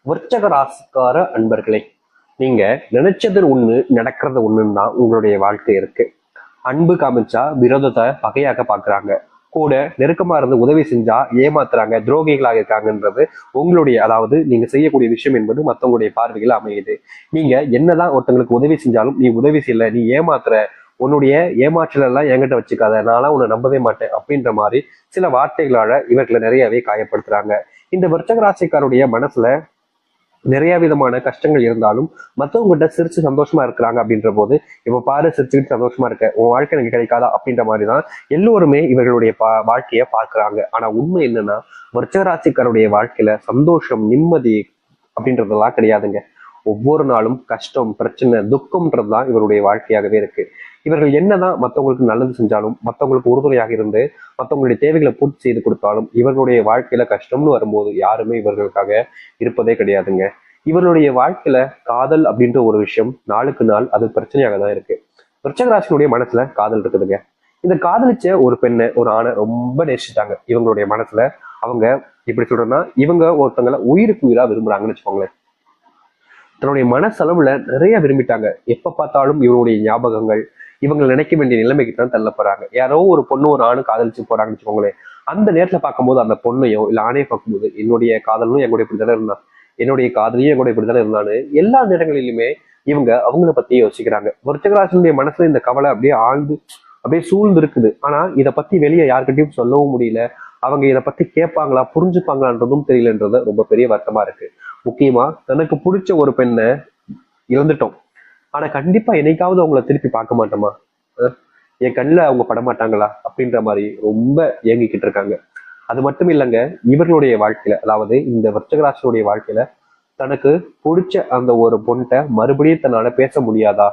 விருச்சக ராசிக்கார அன்பர்களே, நீங்க நினைச்சது ஒண்ணு நடக்கிறது ஒண்ணுன்னு தான் உங்களுடைய வாழ்க்கை இருக்கு. அன்பு காமிச்சா விரோதத்தை பகையாக பாக்குறாங்க, கூட நெருக்கமா இருந்து உதவி செஞ்சா ஏமாத்துறாங்க, துரோகிகளாக இருக்காங்கன்றது உங்களுடைய, அதாவது நீங்க செய்யக்கூடிய விஷயம் என்பது மத்தவங்களுடைய பார்வையில் அமையுது. நீங்க என்னதான் ஒருத்தங்களுக்கு உதவி செஞ்சாலும் நீ உதவி செய்யல, நீ ஏமாத்துற, உன்னுடைய ஏமாற்றல் எல்லாம் என்கிட்ட வச்சுக்காத, நான்லாம் உன்னை நம்பவே மாட்டேன் அப்படின்ற மாதிரி சில வார்த்தைகளால இவர்களை நிறையவே காயப்படுத்துறாங்க. இந்த விருச்சக ராசிக்காருடைய மனசுல நிறைய விதமான கஷ்டங்கள் இருந்தாலும் மற்றவங்ககிட்ட சிரிச்சு சந்தோஷமா இருக்கிறாங்க அப்படின்ற போது, இப்ப பாரு சிரிச்சுக்கிட்டு சந்தோஷமா இருக்க, உன் வாழ்க்கை எனக்கு கிடைக்காதா அப்படின்ற மாதிரிதான் எல்லோருமே இவர்களுடைய வாழ்க்கைய பார்க்கிறாங்க. ஆனா உண்மை என்னன்னா, விருச்சிக வாழ்க்கையில சந்தோஷம், நிம்மதி அப்படின்றதெல்லாம் கிடையாதுங்க. ஒவ்வொரு நாளும் கஷ்டம், பிரச்சனை, துக்கம்ன்றதுதான் இவருடைய வாழ்க்கையாகவே இருக்கு. இவர்கள் என்னதான் மற்றவங்களுக்கு நல்லது செஞ்சாலும், மற்றவங்களுக்கு உறுதுணையாக இருந்து மற்றவங்களுடைய தேவைகளை பூர்த்தி செய்து கொடுத்தாலும், இவர்களுடைய வாழ்க்கையில கஷ்டம்னு வரும்போது யாருமே இவர்களுக்காக இருப்பதே கிடையாதுங்க. இவருடைய வாழ்க்கையில காதல் அப்படின்ற ஒரு விஷயம் நாளுக்கு நாள் அது பிரச்சனையாக தான் இருக்கு. விருச்சிக மனசுல காதல் இருக்குதுங்க. இந்த காதலிச்ச ஒரு பெண்ணை, ஒரு ஆணை ரொம்ப நேசிட்டாங்க. இவங்களுடைய மனசுல அவங்க இப்படி சொல்றேன்னா, இவங்க ஒருத்தங்களை உயிருக்கு உயிரா விரும்புறாங்கன்னு வச்சுக்கோங்களேன். தன்னுடைய மனசளவுல நிறைய விரும்பிட்டாங்க. எப்ப பார்த்தாலும் இவருடைய ஞாபகங்கள், இவங்க நினைக்க வேண்டிய நிலைமைக்கு தான் தள்ளப்படுறாங்க. யாரோ ஒரு பொண்ணு ஒரு ஆணு காதலிச்சு போறாங்கன்னு வச்சுக்கோங்களேன். அந்த நேரத்துல பார்க்கும்போது அந்த பொண்ணையோ இல்ல ஆணையை பார்க்கும்போது, என்னுடைய காதலும் எங்களுடைய இப்படித்தானே இருந்தான், என்னுடைய காதலியும் எங்களுடைய இப்படித்தானே இருந்தான்னு எல்லா நேரங்களிலுமே இவங்க அவங்கள பத்தி யோசிக்கிறாங்க. விருச்சிக மனசுல இந்த கவலை அப்படியே ஆழ்ந்து அப்படியே சூழ்ந்து இருக்குது. ஆனா இதை பத்தி வெளியே யாருக்கிட்டையும் சொல்லவும் முடியல. அவங்க இதை பத்தி கேட்பாங்களா, புரிஞ்சுப்பாங்களான்றதும் தெரியலன்றது ரொம்ப பெரிய வருத்தமா இருக்கு. முக்கியமா தனக்கு பிடிச்ச ஒரு பெண்ணை இழந்துட்டோம், ஆனா கண்டிப்பா என்னைக்காவது அவங்கள திருப்பி பார்க்க மாட்டோமா, என் கண்ணில் அவங்க படமாட்டாங்களா அப்படின்ற மாதிரி ரொம்ப ஏங்கிக்கிட்டு இருக்காங்க. அது மட்டும் இல்லைங்க, இவர்களுடைய வாழ்க்கையில, அதாவது இந்த விருச்சிக வாழ்க்கையில தனக்கு பிடிச்ச அந்த ஒரு பொண்ணை மறுபடியும் தன்னால பேச முடியாதா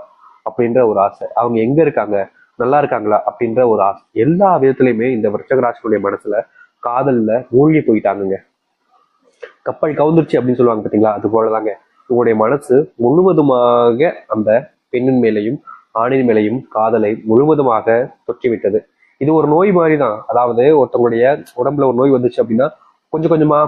அப்படின்ற ஒரு ஆசை. அவங்க எங்க இருக்காங்க, நல்லா இருக்காங்களா அப்படின்ற ஒரு ஆசை. எல்லா விதத்திலையுமே இந்த விருச்சிக மனசுல காதல்ல மூழ்கி போயிட்டாங்க. கப்பல் கவுந்துருச்சு அப்படின்னு சொல்லுவாங்க பார்த்தீங்களா, அது போலதாங்க உங்களுடைய மனசு முழுவதுமாக அந்த பெண்ணின் மேலையும் ஆணின் மேலையும் காதலை முழுவதுமாக தொற்றிவிட்டது. இது ஒரு நோய் மாதிரி தான். அதாவது ஒருத்தவங்களுடைய உடம்புல ஒரு நோய் வந்துச்சு அப்படின்னா கொஞ்சம் கொஞ்சமா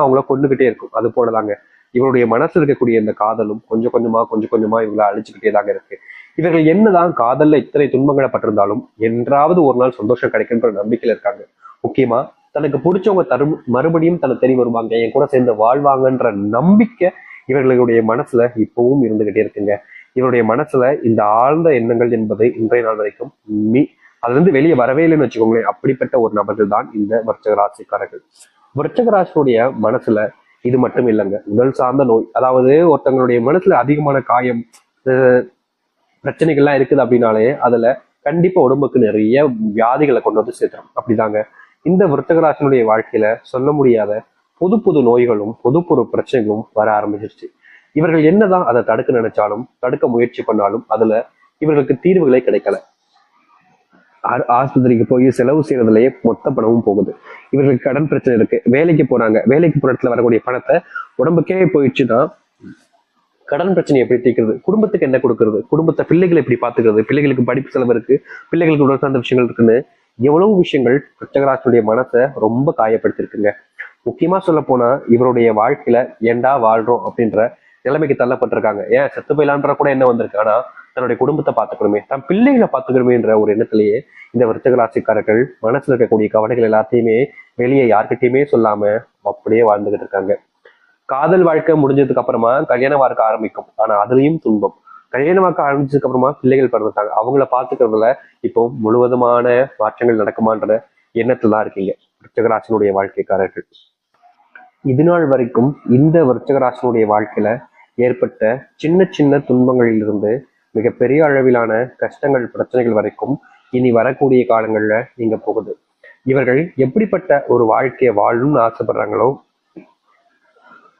அவங்கள கொண்டுகிட்டே இருக்கும். அது போலதாங்க இவருடைய மனசுல இருக்கக்கூடிய இந்த காதலும் கொஞ்சம் கொஞ்சமா இவங்களை அழிச்சுக்கிட்டே தாங்க இருக்கு. இவர்கள் என்னதான் காதல்ல இத்தனை துன்பங்களை பட்டிருந்தாலும் என்றாவது ஒரு நாள் சந்தோஷம் கிடைக்குன்ற நம்பிக்கையில இருக்காங்க. முக்கியமா தனக்கு பிடிச்சவங்க மறுபடியும் தன்னை தெரிய வருவாங்க, என் கூட சேர்ந்து வாழ்வாங்கன்ற நம்பிக்கை இவர்களுடைய மனசுல இப்பவும் இருந்துகிட்டே இருக்குங்க. இவருடைய மனசுல இந்த ஆழ்ந்த எண்ணங்கள் என்பது இன்றைய நாள் வரைக்கும் அதுல இருந்து வெளியே வரவே இல்லைன்னு வச்சுக்கோங்களேன். அப்படிப்பட்ட ஒரு நபர்கள் தான் இந்த விருச்சிக ராசிக்காரர்கள். விருச்சிக ராசியுடைய மனசுல இது மட்டும் இல்லைங்க, உடல் சார்ந்த நோய், அதாவது ஒருத்தங்களுடைய மனசுல அதிகமான காயம், பிரச்சனைகள்லாம் இருக்குது அப்படின்னாலே அதுல கண்டிப்பா உடம்புக்கு நிறைய வியாதிகளை கொண்டு வந்து சேர்த்துரும். அப்படிதாங்க இந்த விருச்சிக வாழ்க்கையில சொல்ல முடியாத புது புது நோய்களும் புது பிரச்சனைகளும் வர ஆரம்பிச்சிருச்சு. இவர்கள் என்னதான் அதை தடுக்க நினைச்சாலும், தடுக்க முயற்சி பண்ணாலும் அதுல இவர்களுக்கு தீர்வுகளே கிடைக்கல. ஆஸ்பத்திரிக்கு போய் செலவு செய்யறதுலயே மொத்த பணமும் போகுது. இவர்களுக்கு கடன் பிரச்சனை இருக்கு, வேலைக்கு போறாங்க, வேலைக்கு போற இடத்துல வரக்கூடிய பணத்தை உடம்புக்கே போயிடுச்சுன்னா கடன் பிரச்சனை எப்படி தீர்க்கிறது, குடும்பத்துக்கு என்ன கொடுக்கறது, குடும்பத்தை பிள்ளைகளை எப்படி பாத்துக்கிறது, பிள்ளைகளுக்கு படிப்பு செலவு இருக்கு, பிள்ளைகளுக்கு உடல் சார்ந்த விஷயங்கள் இருக்குன்னு எவ்வளவு விஷயங்கள் விருச்சிக மனசை ரொம்ப காயப்படுத்திருக்குங்க. முக்கியமா சொல்ல போனா இவருடைய வாழ்க்கையில ஏண்டா வாழ்றோம் அப்படின்ற நிலைமைக்கு தள்ளப்பட்டிருக்காங்க. ஏன் செத்து போயிலான்ற கூட என்ன வந்திருக்கு, ஆனா தன்னுடைய குடும்பத்தை பார்த்துக்கணுமே, தன் பிள்ளைகளை பார்த்துக்கணுமேன்ற ஒரு எண்ணத்திலேயே இந்த விருச்சிக மனசுல இருக்கக்கூடிய கவலைகள் எல்லாத்தையுமே வெளியே யார்கிட்டயுமே சொல்லாம அப்படியே வாழ்ந்துகிட்டு இருக்காங்க. காதல் வாழ்க்கை முடிஞ்சதுக்கு அப்புறமா கல்யாண வாழ்க்கை ஆரம்பிக்கும், ஆனா அதுலயும் துன்பம். கல்யாண வாழ்க்கை ஆரம்பிச்சதுக்கு அப்புறமா பிள்ளைகள் பிறந்துட்டாங்க, அவங்கள பாத்துக்கிறதுல இப்போ முழுவதுமான மாற்றங்கள் நடக்குமான்ற எண்ணத்துல தான் இருக்கீங்க விருச்சிக வாழ்க்கைக்காரர்கள். இது நாள் வரைக்கும் இந்த விருச்சிக வாழ்க்கையில ஏற்பட்ட சின்ன சின்ன துன்பங்களிலிருந்து மிகப்பெரிய அளவிலான கஷ்டங்கள், பிரச்சனைகள் வரைக்கும் இனி வரக்கூடிய காலங்கள்ல நீங்க போகுது. இவர்கள் எப்படிப்பட்ட ஒரு வாழ்க்கையை வாழணும்னு ஆசைப்படுறாங்களோ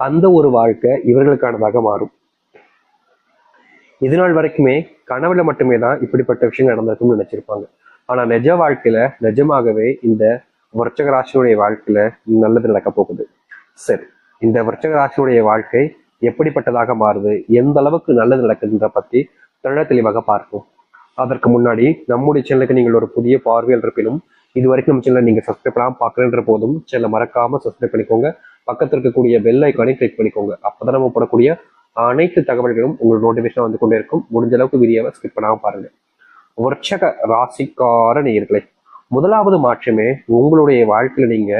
அந்த ஒரு வாழ்க்கை இவர்களுக்கானதாக மாறும். இது நாள் வரைக்குமே கனவுல மட்டுமே தான் இப்படிப்பட்ட விஷயங்கள் நடந்திருக்கும்னு நினைச்சிருப்பாங்க. ஆனா நிஜ வாழ்க்கையில நிஜமாகவே இந்த விருச்சிக வாழ்க்கையில நல்லது நடக்க போகுது. சரி, இந்த விருச்சிக வாழ்க்கை எப்படிப்பட்டதாக மாறுது, எந்த அளவுக்கு நல்லது நடக்குதுன்ற பத்தி தெளிவாக பார்ப்போம். அதற்கு முன்னாடி நம்முடைய சேனலுக்கு நீங்கள் ஒரு புதிய பார்வையாளர் இருப்பினும் இது வரைக்கும் நம்ம சேனலை நீங்க சப்ஸ்கிரைப் பண்ணாம பார்க்கறன்ற போதும் சேனலை மறக்காம சப்ஸ்கிரைப் பண்ணிக்கோங்க. பக்கத்துல இருக்கக்கூடிய பெல் ஐக்கானை கிளிக் பண்ணிக்கோங்க. அப்பதான் நம்ம போடக்கூடிய அனைத்து தகவல்களும் உங்களுக்கு நோட்டிபிகேஷன் வந்து கொண்டே இருக்கும். முடிஞ்ச அளவுக்கு வீடியோவை ஸ்கிப் பண்ணாம பாருங்க. விருச்சக ராசிக்கார நேயர்களே, முதலாவது மாற்றமே உங்களுடைய வாழ்க்கையில நீங்க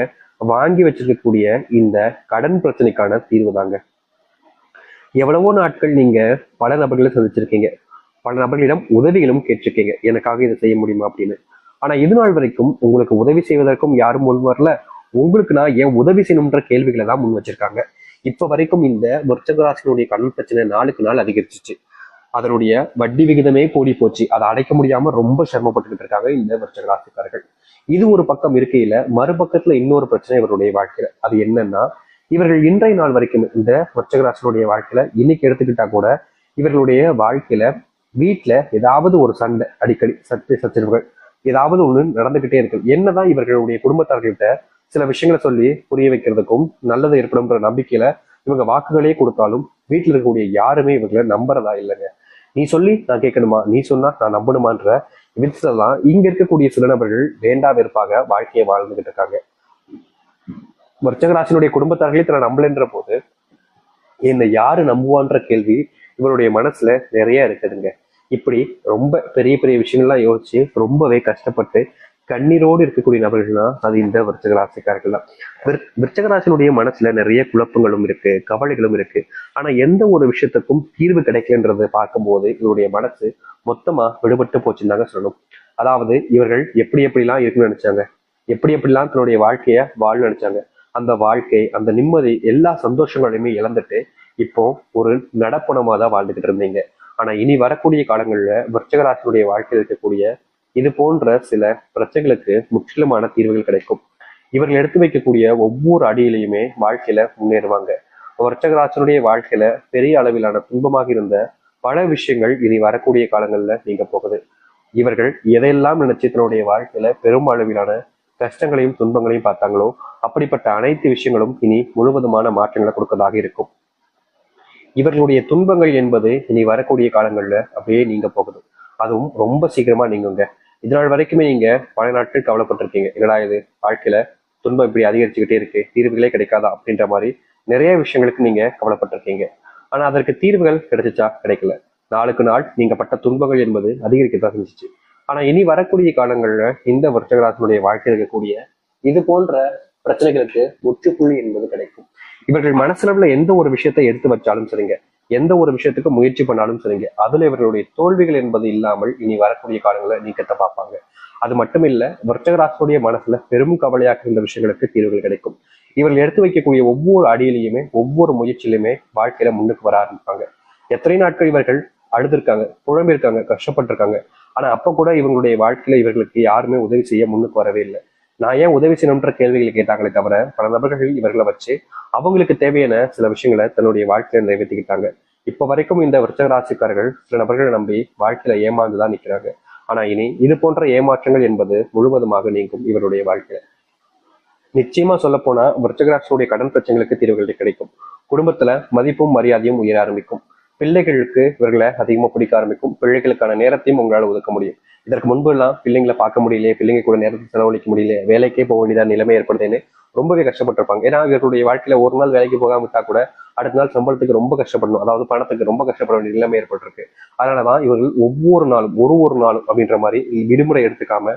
வாங்கி வச்சிருக்கக்கூடிய இந்த கடன் பிரச்சனைக்கான தீர்வு தாங்க. எவ்வளவோ நாட்கள் நீங்க பல நபர்களை சந்திச்சிருக்கீங்க, பல நபர்களிடம் உதவிகளும் கேட்டிருக்கீங்க, எனக்காக இதை செய்ய முடியுமா அப்படின்னு. ஆனா இது நாள் வரைக்கும் உங்களுக்கு உதவி செய்வதற்கும் யாரும் முன் வரல. உங்களுக்கு நான் ஏன் உதவி செய்யணும்ன்ற கேள்விகளை தான் முன் வச்சிருக்காங்க. இப்ப வரைக்கும் இந்த விருச்சிக ராசியினுடைய கடன் பிரச்சனை நாளுக்கு நாள் அதிகரிச்சிச்சு. அதனுடைய வட்டி விகிதமே கூடி போச்சு. அதை அடைக்க முடியாம ரொம்ப சிரமப்பட்டுக்கிட்டு இருக்காங்க இந்த விருச்சிக ராசிக்காரர்கள். இது ஒரு பக்கம் இருக்கையில மறுபக்கத்துல இன்னொரு பிரச்சனை இவருடைய வாழ்க்கையில. அது என்னன்னா, இவர்கள் இன்றைய நாள் வரைக்கும் இந்த விருச்சிக ராசியினுடைய வாழ்க்கையில இன்னைக்கு எடுத்துக்கிட்டா கூட இவர்களுடைய வாழ்க்கையில வீட்டுல ஏதாவது ஒரு சண்டை, அடிக்கடி சச்சரவுகள் ஏதாவது ஒண்ணு நடந்துகிட்டே இருக்கு. என்னதான் இவர்களுடைய குடும்பத்தார்கள்கிட்ட சில விஷயங்களை சொல்லி புரிய வைக்கிறதுக்கும் நல்லது ஏற்படும்ன்ற நம்பிக்கையில இவங்க வாக்குகளே கொடுத்தாலும் வீட்டுல இருக்கக்கூடிய யாருமே இவங்களை நம்புறதா இல்லைங்க. நீ சொல்லி நான் கேட்கணுமா, நீ சொன்னா நான் நம்பணுமான்ற விதத்துலதான் இங்க இருக்கக்கூடிய சில நபர்கள் வேண்டா வெறுப்பாக வாழ்க்கையை வாழ்ந்துகிட்டு இருக்காங்க. விருச்சிகராசினுடைய குடும்பத்தார்களே தன்னை நம்பலன்ற போது என்னை யாரு நம்புவான்ற கேள்வி இவருடைய மனசுல நிறைய இருக்குதுங்க. இப்படி ரொம்ப பெரிய பெரிய விஷயங்கள்லாம் யோசிச்சு ரொம்பவே கஷ்டப்பட்டு கண்ணீரோடு இருக்கக்கூடிய நபர்கள்னா அது இந்த விருச்சிக ராசிக்காரர்கள் தான். விருச்சிக ராசினுடைய மனசுல நிறைய குழப்பங்களும் இருக்கு, கவலைகளும் இருக்கு. ஆனா எந்த ஒரு விஷயத்துக்கும் தீர்வு கிடைக்கலன்றதை பார்க்கும்போது இவருடைய மனசு மொத்தமா விடுபட்டு போச்சுன்னு தாங்க சொல்லணும். அதாவது இவர்கள் எப்படி எப்படிலாம் இருக்குன்னு நினைச்சாங்க, எப்படி எப்படிலாம் தன்னுடைய வாழ்க்கைய வாழ நினைச்சாங்க, அந்த வாழ்க்கை, அந்த நிம்மதி, எல்லா சந்தோஷங்களையுமே இழந்துட்டு இப்போ ஒரு நடப்பணமா தான் வாழ்ந்துகிட்டு இருந்தீங்க. ஆனா இனி வரக்கூடிய காலங்கள்ல விருச்சிக ராசினுடைய வாழ்க்கையில் இருக்கக்கூடிய இது போன்ற சில பிரச்சனைகளுக்கு முற்றிலுமான தீர்வுகள் கிடைக்கும். இவர்கள் எடுத்து வைக்கக்கூடிய ஒவ்வொரு அடியிலையுமே வாழ்க்கையில முன்னேறுவாங்க. விருச்சிக ராசினுடைய வாழ்க்கையில பெரிய அளவிலான துன்பமாக இருந்த பல விஷயங்கள் இனி வரக்கூடிய காலங்கள்ல நீங்க போகுது. இவர்கள் எதையெல்லாம் நினைச்சு தன்னுடைய வாழ்க்கையில பெரும் அளவிலான கஷ்டங்களையும் துன்பங்களையும் பார்த்தாங்களோ அப்படிப்பட்ட அனைத்து விஷயங்களும் இனி முழுவதுமான மாற்றங்களை கொடுக்கறதாக இருக்கும். இவர்களுடைய துன்பங்கள் என்பது இனி வரக்கூடிய காலங்கள்ல அப்படியே நீங்க போகுது. அதுவும் ரொம்ப சீக்கிரமா நீங்குங்க. இதனால் வரைக்குமே நீங்க பல நாட்கள் கவலைப்பட்டிருக்கீங்க, என்னடா இது வாழ்க்கையில துன்பம் இப்படி அதிகரிச்சுக்கிட்டே இருக்கு, தீர்வுகளே கிடைக்காதா அப்படின்ற மாதிரி நிறைய விஷயங்களுக்கு நீங்க கவலைப்பட்டிருக்கீங்க. ஆனா அதற்கு தீர்வுகள் கிடைச்சிச்சா? கிடைக்கல. நாளுக்கு நாள் நீங்க பட்ட துன்பங்கள் என்பது அதிகரிக்கத்தான் செஞ்சிச்சு. ஆனா இனி வரக்கூடிய காலங்கள்ல இந்த விருச்சிகராசினுடைய வாழ்க்கையில் இருக்கக்கூடிய இது போன்ற பிரச்சனைகளுக்கு முற்றுப்புள்ளி என்பது கிடைக்கும். இவர்கள் மனசுல எந்த ஒரு விஷயத்தை எடுத்து வச்சாலும் சரிங்க, எந்த ஒரு விஷயத்துக்கு முயற்சி பண்ணாலும் சரிங்க, அதுல இவர்களுடைய தோல்விகள் என்பது இல்லாமல் இனி வரக்கூடிய காலங்களில் நீக்கத்தை பார்ப்பாங்க. அது மட்டும் இல்ல, விருச்சிகராசினுடைய மனசுல பெரும் கவலையாக இருந்த விஷயங்களுக்கு தீர்வுகள் கிடைக்கும். இவர்கள் எடுத்து வைக்கக்கூடிய ஒவ்வொரு அடியிலையுமே ஒவ்வொரு முயற்சியிலுமே வாழ்க்கையில முன்னுக்கு வர ஆரம்பிப்பாங்க. எத்தனை நாட்கள் இவர்கள் அழுதுருக்காங்க, புழம்பிருக்காங்க, கஷ்டப்பட்டிருக்காங்க. ஆனா அப்ப கூட இவங்களுடைய வாழ்க்கையில இவர்களுக்கு யாருமே உதவி செய்ய முன்னுக்கு வரவே இல்லை. நான் ஏன் உதவி செய்யணும்ன்ற கேள்விகளை கேட்டாங்களே தவிர பல நபர்கள் இவர்களை வச்சு அவங்களுக்கு தேவையான சில விஷயங்களை தன்னுடைய வாழ்க்கையில நிறைவேற்றிக்கிட்டாங்க. இப்ப வரைக்கும் இந்த விருச்சிக ராசிக்காரர்கள் சில நபர்களை நம்பி வாழ்க்கையில ஏமாந்துதான் நிற்கிறாங்க. ஆனா இனி இது போன்ற ஏமாற்றங்கள் என்பது முழுவதுமாக நீங்கும் இவருடைய வாழ்க்கையில. நிச்சயமா சொல்ல போனா விருச்சிக ராசியுடைய கடன் பிரச்சனைகளுக்கு தீர்வுகள் கிடைக்கும். குடும்பத்துல மதிப்பும் மரியாதையும் உயர ஆரம்பிக்கும். பிள்ளைகளுக்கு இவர்களை அதிகமா பிடிக்க ஆரம்பிக்கும். பிள்ளைகளுக்கான நேரத்தையும் உங்களால ஒதுக்க முடியும். இதற்கு முன்பு எல்லாம் பிள்ளைங்களை பார்க்க முடியல, பிள்ளைங்க கூட நேரத்தை செலவழிக்க முடியல, வேலைக்கே போக வேண்டியதா நிலைமை ஏற்படுதுன்னு ரொம்பவே கஷ்டப்பட்டிருப்பாங்க. ஏன்னா இவர்களுடைய வாழ்க்கையில ஒரு நாள் வேலைக்கு போகாம விட்டா கூட அடுத்த நாள் சம்பளத்துக்கு ரொம்ப கஷ்டப்படணும், அதாவது பணத்துக்கு ரொம்ப கஷ்டப்பட வேண்டிய நிலைமை ஏற்பட்டிருக்கு. அதனாலதான் இவர்கள் ஒவ்வொரு நாளும் ஒரு நாளும் அப்படின்ற மாதிரி விடுமுறை எடுத்துக்காம